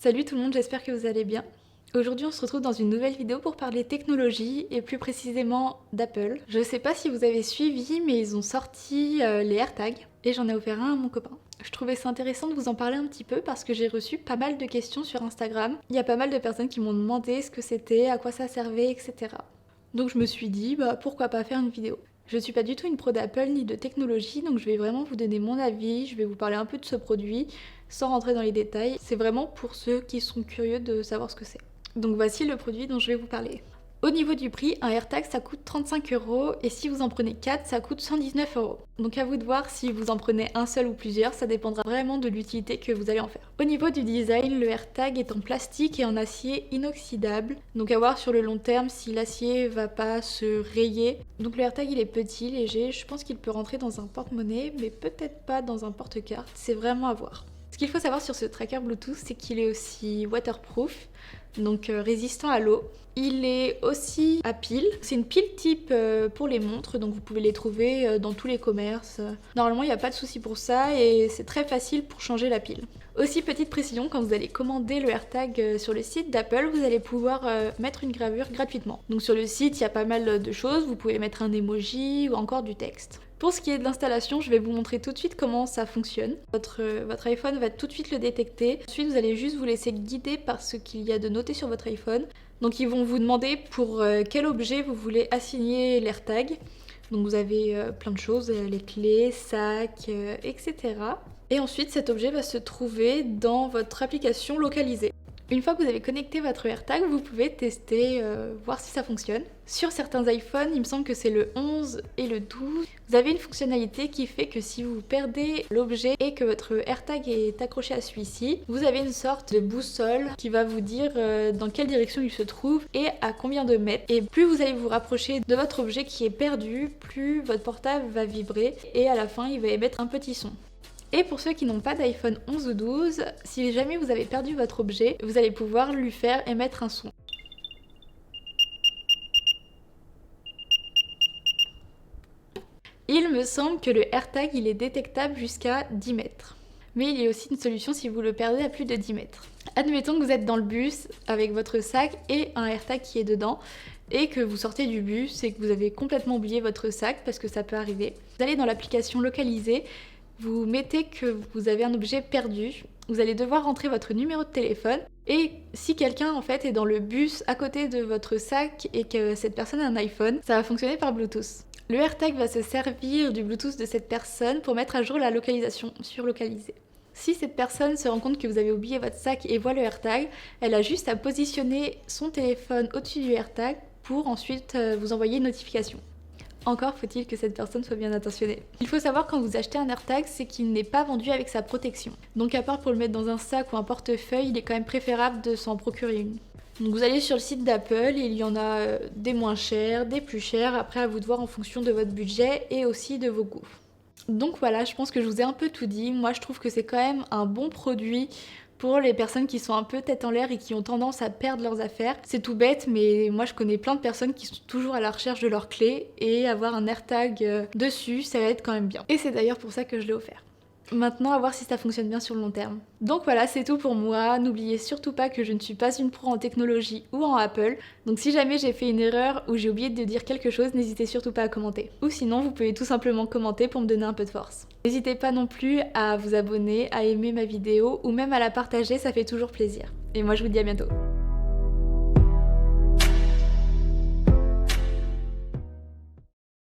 Salut tout le monde, j'espère que vous allez bien. Aujourd'hui on se retrouve dans une nouvelle vidéo pour parler technologie et plus précisément d'Apple. Je sais pas si vous avez suivi mais ils ont sorti les AirTags et j'en ai offert un à mon copain. Je trouvais ça intéressant de vous en parler un petit peu parce que j'ai reçu pas mal de questions sur Instagram. Il y a pas mal de personnes qui m'ont demandé ce que c'était, à quoi ça servait, etc. Donc je me suis dit pourquoi pas faire une vidéo. Je suis pas du tout une pro d'Apple ni de technologie, donc je vais vraiment vous donner mon avis, je vais vous parler un peu de ce produit, sans rentrer dans les détails. C'est vraiment pour ceux qui sont curieux de savoir ce que c'est. Donc voici le produit dont je vais vous parler. Au niveau du prix, un AirTag ça coûte 35€ et si vous en prenez 4, ça coûte 119€. Donc à vous de voir si vous en prenez un seul ou plusieurs, ça dépendra vraiment de l'utilité que vous allez en faire. Au niveau du design, le AirTag est en plastique et en acier inoxydable. Donc à voir sur le long terme si l'acier va pas se rayer. Donc le AirTag il est petit, léger, je pense qu'il peut rentrer dans un porte-monnaie, mais peut-être pas dans un porte-carte, c'est vraiment à voir. Ce qu'il faut savoir sur ce tracker Bluetooth, c'est qu'il est aussi waterproof, donc résistant à l'eau. Il est aussi à pile. C'est une pile type pour les montres, donc vous pouvez les trouver dans tous les commerces. Normalement, il n'y a pas de souci pour ça et c'est très facile pour changer la pile. Aussi, petite précision, quand vous allez commander le AirTag sur le site d'Apple, vous allez pouvoir mettre une gravure gratuitement. Donc sur le site, il y a pas mal de choses. Vous pouvez mettre un emoji ou encore du texte. Pour ce qui est de l'installation, je vais vous montrer tout de suite comment ça fonctionne. Votre iPhone va tout de suite le détecter. Ensuite, vous allez juste vous laisser guider par ce qu'il y a de noté sur votre iPhone. Donc ils vont vous demander pour quel objet vous voulez assigner l'AirTag. Donc vous avez plein de choses, les clés, sacs, etc. Et ensuite cet objet va se trouver dans votre application localisée. Une fois que vous avez connecté votre AirTag, vous pouvez tester, voir si ça fonctionne. Sur certains iPhones, il me semble que c'est le 11 et le 12, vous avez une fonctionnalité qui fait que si vous perdez l'objet et que votre AirTag est accroché à celui-ci, vous avez une sorte de boussole qui va vous dire dans quelle direction il se trouve et à combien de mètres. Et plus vous allez vous rapprocher de votre objet qui est perdu, plus votre portable va vibrer et à la fin il va émettre un petit son. Et pour ceux qui n'ont pas d'iPhone 11 ou 12, si jamais vous avez perdu votre objet, vous allez pouvoir lui faire émettre un son. Il me semble que le AirTag il est détectable jusqu'à 10 mètres. Mais il y a aussi une solution si vous le perdez à plus de 10 mètres. Admettons que vous êtes dans le bus avec votre sac et un AirTag qui est dedans et que vous sortez du bus et que vous avez complètement oublié votre sac parce que ça peut arriver. Vous allez dans l'application localisée. Vous mettez que vous avez un objet perdu, vous allez devoir rentrer votre numéro de téléphone et si quelqu'un en fait est dans le bus à côté de votre sac et que cette personne a un iPhone, ça va fonctionner par Bluetooth. Le AirTag va se servir du Bluetooth de cette personne pour mettre à jour la localisation sur localisé. Si cette personne se rend compte que vous avez oublié votre sac et voit le AirTag, elle a juste à positionner son téléphone au-dessus du AirTag pour ensuite vous envoyer une notification. Encore faut-il que cette personne soit bien intentionnée. Il faut savoir quand vous achetez un AirTag, c'est qu'il n'est pas vendu avec sa protection. Donc à part pour le mettre dans un sac ou un portefeuille, il est quand même préférable de s'en procurer une. Donc vous allez sur le site d'Apple, il y en a des moins chers, des plus chers, après à vous de voir en fonction de votre budget et aussi de vos goûts. Donc voilà, je pense que je vous ai un peu tout dit. Moi je trouve que c'est quand même un bon produit pour les personnes qui sont un peu tête en l'air et qui ont tendance à perdre leurs affaires. C'est tout bête, mais moi je connais plein de personnes qui sont toujours à la recherche de leurs clés et avoir un AirTag dessus, ça va être quand même bien. Et c'est d'ailleurs pour ça que je l'ai offert. Maintenant, à voir si ça fonctionne bien sur le long terme. Donc voilà, c'est tout pour moi. N'oubliez surtout pas que je ne suis pas une pro en technologie ou en Apple. Donc si jamais j'ai fait une erreur ou j'ai oublié de dire quelque chose, n'hésitez surtout pas à commenter. Ou sinon, vous pouvez tout simplement commenter pour me donner un peu de force. N'hésitez pas non plus à vous abonner, à aimer ma vidéo ou même à la partager, ça fait toujours plaisir. Et moi, je vous dis à bientôt.